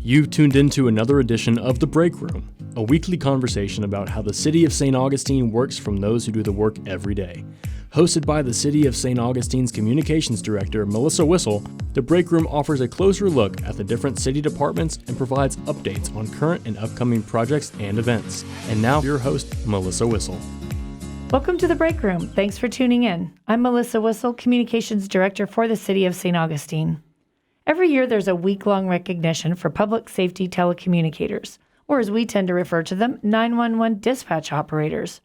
You've tuned into another edition of The Break Room, a weekly conversation about how the City of St. Augustine works from those who do the work every day. Hosted by the City of St. Augustine's Communications Director, Melissa Wissel, The Break Room offers a closer look at the different city departments and provides updates on current and upcoming projects and events. And now, your host, Melissa Wissel. Welcome to The Break Room. Thanks for tuning in. I'm Melissa Wissel, Communications Director for the City of St. Augustine. Every year, there's a week-long recognition for public safety telecommunicators, or as we tend to refer to them, 911 dispatch operators.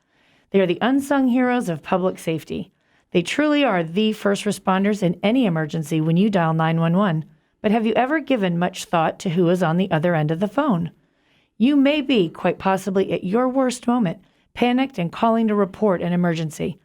They are the unsung heroes of public safety. They truly are the first responders in any emergency when you dial 911. But have you ever given much thought to who is on the other end of the phone? You may be, quite possibly at your worst moment, panicked and calling to report an emergency.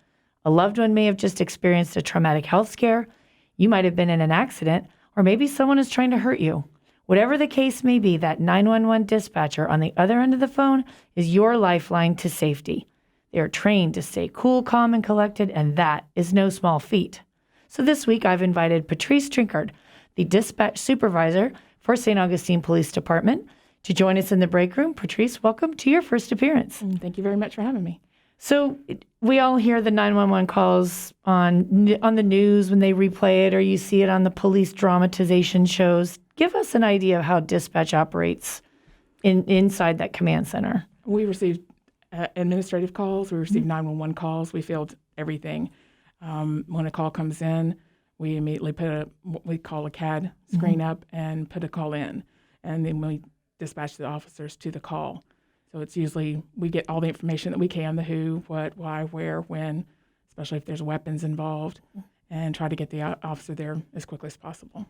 A loved one may have just experienced a traumatic health scare. You might have been in an accident, or maybe someone is trying to hurt you. Whatever the case may be, that 911 dispatcher on the other end of the phone is your lifeline to safety. They are trained to stay cool, calm, and collected, and that is no small feat. So this week, I've invited Patrice Drinkard, the Dispatch Supervisor for St. Augustine Police Department, to join us in the break room. Patrice, welcome to your first appearance. Thank you very much for having me. So we all hear the 911 calls on the news when they replay it, or you see it on the police dramatization shows. Give us an idea of how dispatch operates inside that command center. We received administrative calls. We received 911 calls. We field everything. When a call comes in, we immediately put what we call a CAD screen up and put a call in. And then we dispatch the officers to the call. So it's usually, we get all the information that we can, the who, what, why, where, when, especially if there's weapons involved, and try to get the officer there as quickly as possible.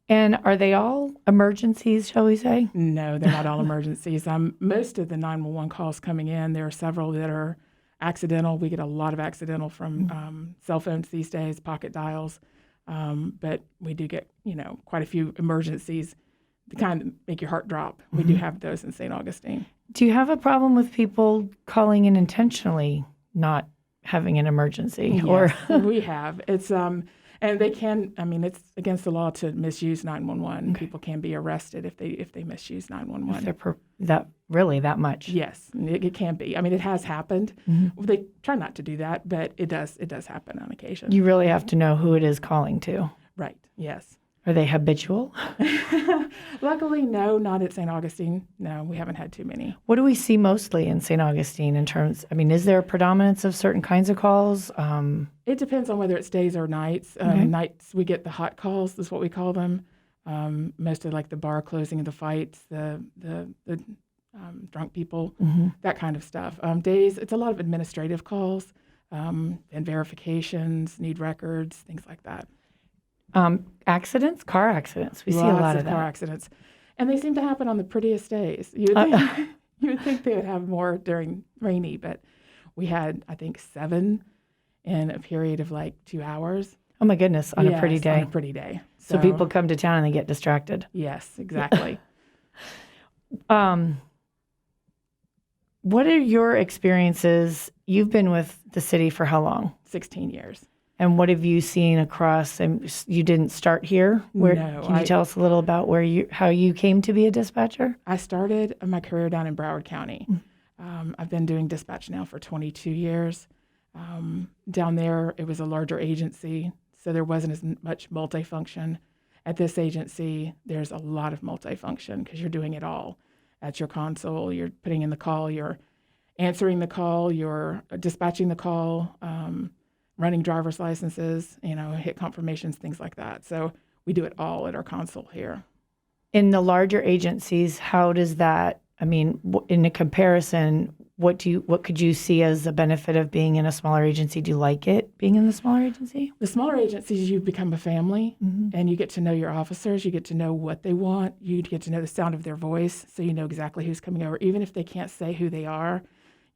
And are they all emergencies, shall we say? No, they're not all emergencies. Most of the 911 calls coming in, there are several that are accidental. We get a lot of accidental from cell phones these days, pocket dials. But we do get, quite a few emergencies that kind of make your heart drop. We do have those in St. Augustine. Do you have a problem with people calling in intentionally not having an emergency? Yes, we have. It's and they can. It's against the law to misuse 911. Okay. People can be arrested if they misuse 911. If they're that much? Yes, it can be. It has happened. Mm-hmm. They try not to do that, but it does happen on occasion. You really have to know who it is calling to. Right. Yes. Are they habitual? Luckily, no, not at St. Augustine. No, we haven't had too many. What do we see mostly in St. Augustine in terms, is there a predominance of certain kinds of calls? It depends on whether it's days or nights. Okay. Nights, we get the hot calls, is what we call them. Mostly like the bar closing of the fights, the drunk people, that kind of stuff. Days, it's a lot of administrative calls and verifications, need records, things like that. Accidents, car accidents. We see a lot of that. Car accidents. And they seem to happen on the prettiest days. You would think they would have more during rainy, but we had, I think, 7 in a period of like 2 hours. Oh my goodness, on a pretty day. On a pretty day. So people come to town and they get distracted. Yes, exactly. What are your experiences? You've been with the city for how long? 16 years. And what have you seen across? And you didn't start here. No. Can you tell us a little about how you came to be a dispatcher? I started my career down in Broward County. I've been doing dispatch now for 22 years. Down there, it was a larger agency, so there wasn't as much multifunction. At this agency, there's a lot of multifunction because you're doing it all. At your console, you're putting in the call, you're answering the call, you're dispatching the call, running driver's licenses, hit confirmations, things like that. So we do it all at our console here. In the larger agencies, how does that, in a comparison, what could you see as a benefit of being in a smaller agency? Do you like it, being in the smaller agency? The smaller agencies, you become a family, and you get to know your officers. You get to know what they want. You get to know the sound of their voice, so you know exactly who's coming over. Even if they can't say who they are,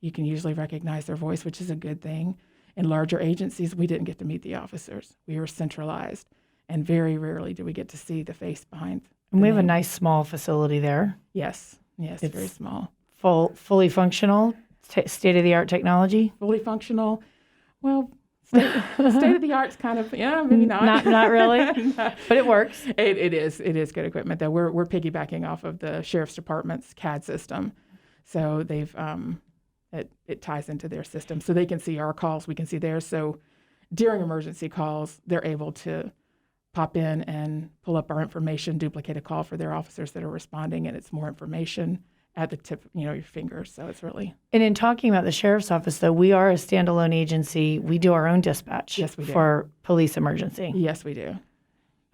you can usually recognize their voice, which is a good thing. In larger agencies, we didn't get to meet the officers. We were centralized, and very rarely do we get to see the face behind. And we have a nice small facility there. Yes, it's very small. Fully functional, state-of-the-art technology? Fully functional. Well, State of the art's kind of, maybe not. Not really, No. but it works. It is good equipment though. We're piggybacking off of the Sheriff's Department's CAD system. So they've, it ties into their system. So they can see our calls, we can see theirs. So during emergency calls, they're able to pop in and pull up our information, duplicate a call for their officers that are responding, and it's more information at the tip, your fingers. So it's really. And in talking about the sheriff's office, though, we are a standalone agency. We do our own dispatch. Yes, we do. For police emergency. Yes, we do.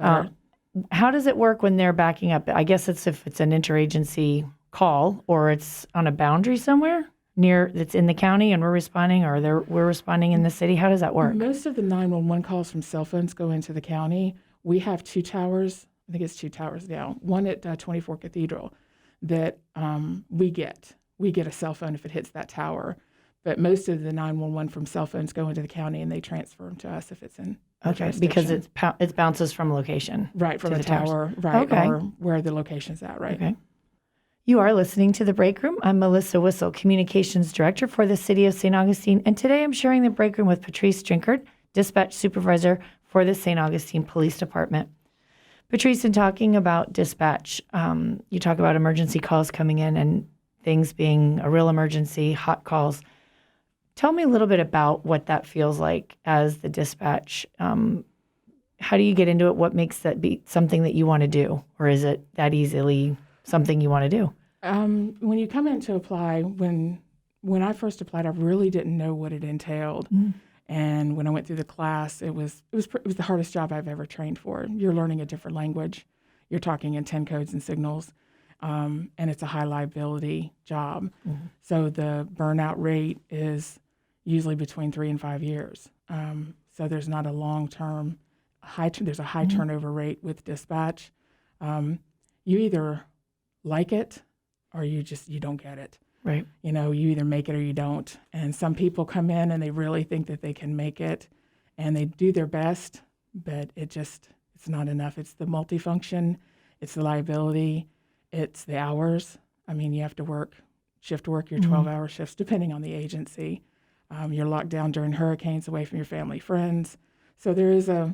How does it work when they're backing up? I guess it's if it's an interagency call or it's on a boundary somewhere near that's in the county and we're responding, or we're responding in the city. How does that work? Most of the 911 calls from cell phones go into the county. We have 2 towers. I think it's 2 towers now. One at 24 Cathedral that we get a cell phone if it hits that tower. But most of the 911 from cell phones go into the county and they transfer them to us if it's in. Okay, because it bounces from location. Right, from to the towers. tower, right, Okay. or where the location's at, right. Okay. You are listening to The Break Room. I'm Melissa Whistle, Communications Director for the City of St. Augustine, and today I'm sharing the break room with Patrice Drinkard, Dispatch Supervisor for the St. Augustine Police Department. Patrice, in talking about dispatch, you talk about emergency calls coming in and things being a real emergency, hot calls. Tell me a little bit about what that feels like as the dispatch. How do you get into it? What makes that be something that you want to do? Or is it that easily something you want to do? When you come in to apply, when I first applied, I really didn't know what it entailed. And when I went through the class, it was the hardest job I've ever trained for. You're learning a different language. You're talking in 10 codes and signals, and it's a high liability job. So the burnout rate is usually between 3 and 5 years. So there's not a long-term there's a high turnover rate with dispatch. You either like it or you don't get it. Right. You either make it or you don't. And some people come in and they really think that they can make it and they do their best, but it's not enough. It's the multifunction, it's the liability, it's the hours. I mean, you have to shift work your 12-hour shifts, depending on the agency. You're locked down during hurricanes, away from your family, friends. So there's a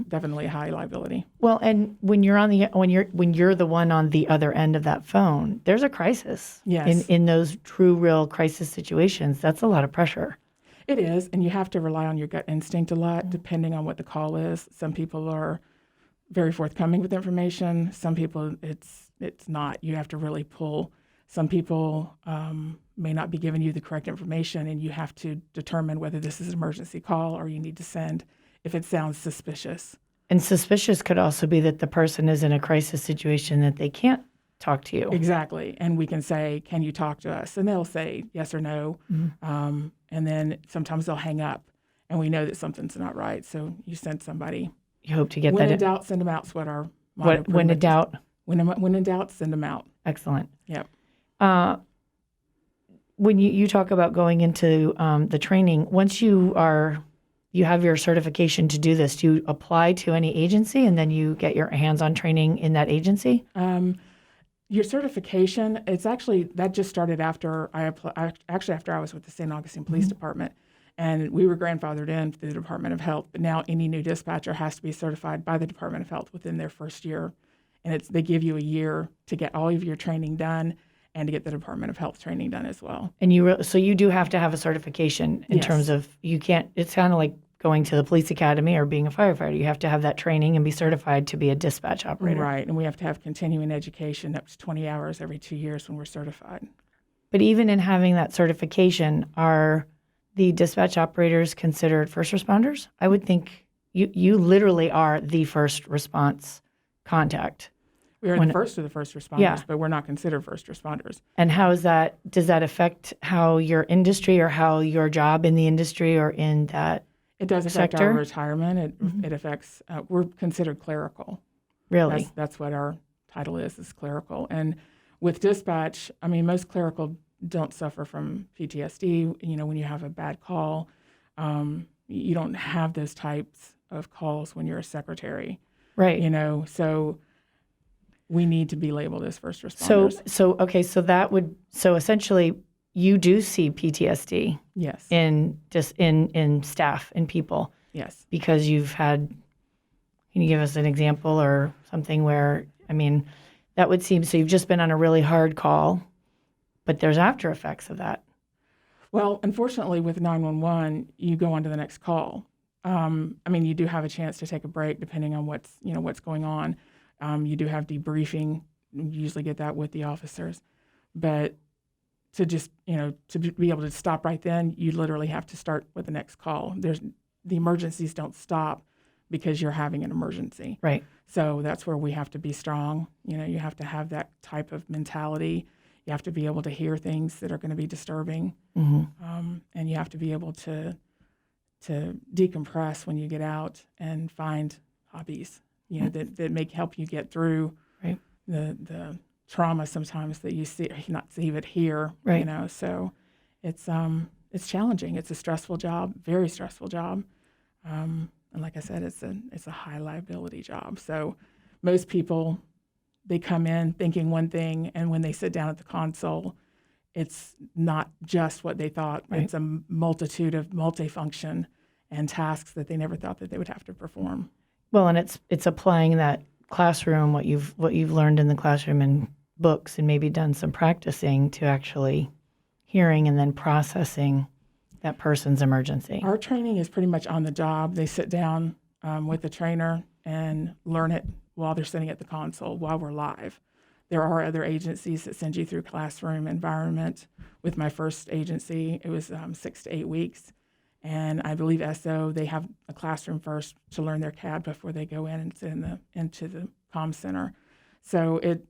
definitely a high liability. Well, and when you're when you're the one on the other end of that phone, there's a crisis. Yes. In those true, real crisis situations, that's a lot of pressure. It is, and you have to rely on your gut instinct a lot, depending on what the call is. Some people are very forthcoming with information. Some people, it's not. You have to really pull. Some people may not be giving you the correct information, and you have to determine whether this is an emergency call or you need to send if it sounds suspicious. And suspicious could also be that the person is in a crisis situation that they can't talk to you. Exactly. And we can say, can you talk to us? And they'll say yes or no. And then sometimes they'll hang up, and we know that something's not right. So you send somebody. You hope to get when that in doubt, send them out. Is what our motto when in doubt. When in doubt, send them out. Excellent. Yep. When you talk about going into the training, once you have your certification to do this, do you apply to any agency and then you get your hands-on training in that agency? Your certification, that just started after after I was with the St. Augustine Police Department, and we were grandfathered in through the Department of Health. But now any new dispatcher has to be certified by the Department of Health within their first year, and they give you a year to get all of your training done and to get the Department of Health training done as well. And so you do have to have a certification in terms of you can't. It's kind of like going to the police academy or being a firefighter. You have to have that training and be certified to be a dispatch operator. Right, and we have to have continuing education up to 20 hours every 2 years when we're certified. But even in having that certification, are the dispatch operators considered first responders? I would think you literally are the first response contact. We are the first of the first responders, but we're not considered first responders. And does that affect how your industry or how your job in the industry or in that It does affect sector? our retirement. It affects, we're considered clerical. Really? That's what our title is clerical. And with dispatch, I mean, most clerical don't suffer from PTSD. When you have a bad call, you don't have those types of calls when you're a secretary. Right. So we need to be labeled as first responders. So essentially you do see PTSD Yes. in staff and people Yes. because you've had. Can you give us an example or something where, I mean, that would seem, so you've just been on a really hard call, but there's after effects of that. Well, unfortunately, with 911, you go on to the next call. You do have a chance to take a break depending on what's going on. You do have debriefing. You usually get that with the officers. But to just, to be able to stop right then, you literally have to start with the next call. The emergencies don't stop because you're having an emergency. Right. So that's where we have to be strong. You have to have that type of mentality. You have to be able to hear things that are going to be disturbing. Mm-hmm. And you have to be able to decompress when you get out and find hobbies, that may help you get through right. the trauma sometimes that you not see but hear. Right. So it's challenging. It's a stressful job, very stressful job. And like I said, it's a high liability job. So most people, they come in thinking one thing, and when they sit down at the console, it's not just what they thought. Right. It's a multitude of multifunction and tasks that they never thought that they would have to perform. Well, and it's applying that classroom, what you've learned in the classroom and books, and maybe done some practicing to actually hearing and then processing that person's emergency. Our training is pretty much on the job. They sit down with the trainer and learn it while they're sitting at the console, while we're live. There are other agencies that send you through classroom environment. With my first agency, it was 6 to 8 weeks. And I believe SO, they have a classroom first to learn their CAD before they go in and sit into the comm center. So it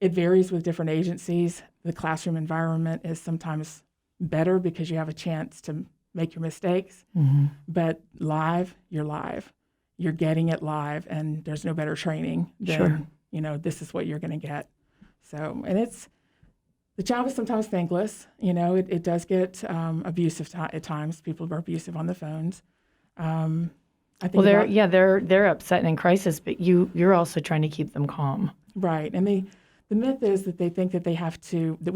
varies with different agencies. The classroom environment is sometimes better because you have a chance to make your mistakes. Mm-hmm. But live, you're live. You're getting it live, and there's no better training Sure. than, this is what you're going to get. So, and the job is sometimes thankless. It does get abusive at times. People are abusive on the phones. I think they're upset and in crisis, but you're also trying to keep them calm. Right. And the myth is that they think that we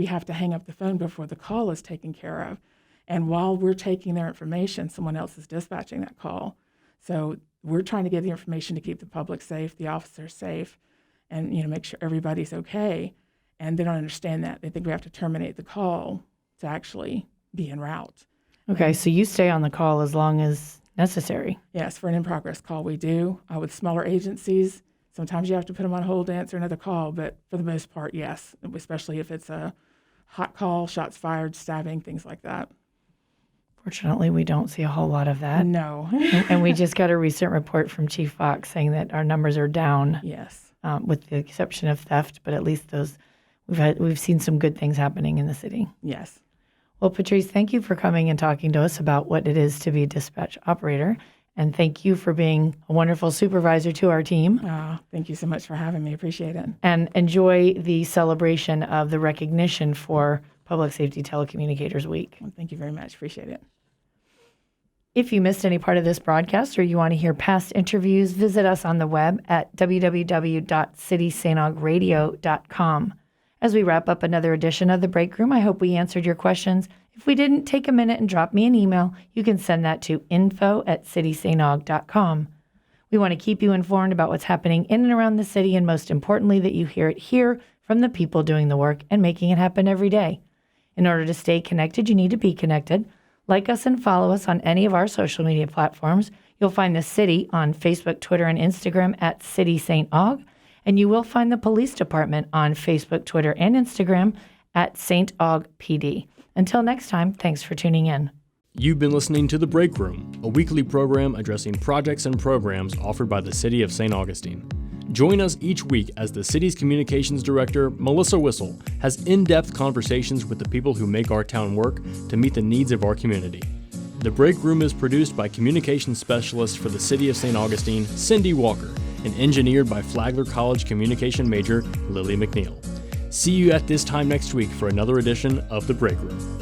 have to hang up the phone before the call is taken care of. And while we're taking their information, someone else is dispatching that call. So we're trying to get the information to keep the public safe, the officers safe, and make sure everybody's okay. And they don't understand that. They think we have to terminate the call to actually be en route. Okay, so you stay on the call as long as necessary. Yes, for an in-progress call we do. With smaller agencies, sometimes you have to put them on hold to answer another call, but for the most part, yes, especially if it's a hot call, shots fired, stabbing, things like that. Fortunately, we don't see a whole lot of that. No. And we just got a recent report from Chief Fox saying that our numbers are down. Yes. With the exception of theft, but at least we've seen some good things happening in the city. Yes. Well, Patrice, thank you for coming and talking to us about what it is to be a dispatch operator. And thank you for being a wonderful supervisor to our team. Thank you so much for having me. Appreciate it. And enjoy the celebration of the recognition for Public Safety Telecommunicators Week. Well, thank you very much. Appreciate it. If you missed any part of this broadcast or you want to hear past interviews, visit us on the web at www.citysainogradio.com. As we wrap up another edition of The Break Room, I hope we answered your questions. If we didn't, take a minute and drop me an email. You can send that to info@citysanog.com. We want to keep you informed about what's happening in and around the city, and most importantly, that you hear it here from the people doing the work and making it happen every day. In order to stay connected, you need to be connected. Like us and follow us on any of our social media platforms. You'll find the city on Facebook, Twitter, and Instagram at City St. Aug. And you will find the police department on Facebook, Twitter, and Instagram at St. Aug PD. Until next time, thanks for tuning in. You've been listening to The Break Room, a weekly program addressing projects and programs offered by the City of St. Augustine. Join us each week as the city's communications director, Melissa Whistle, has in-depth conversations with the people who make our town work to meet the needs of our community. The Break Room is produced by communications specialist for the City of St. Augustine, Cindy Walker, and engineered by Flagler College communication major, Lily McNeil. See you at this time next week for another edition of The Break Room.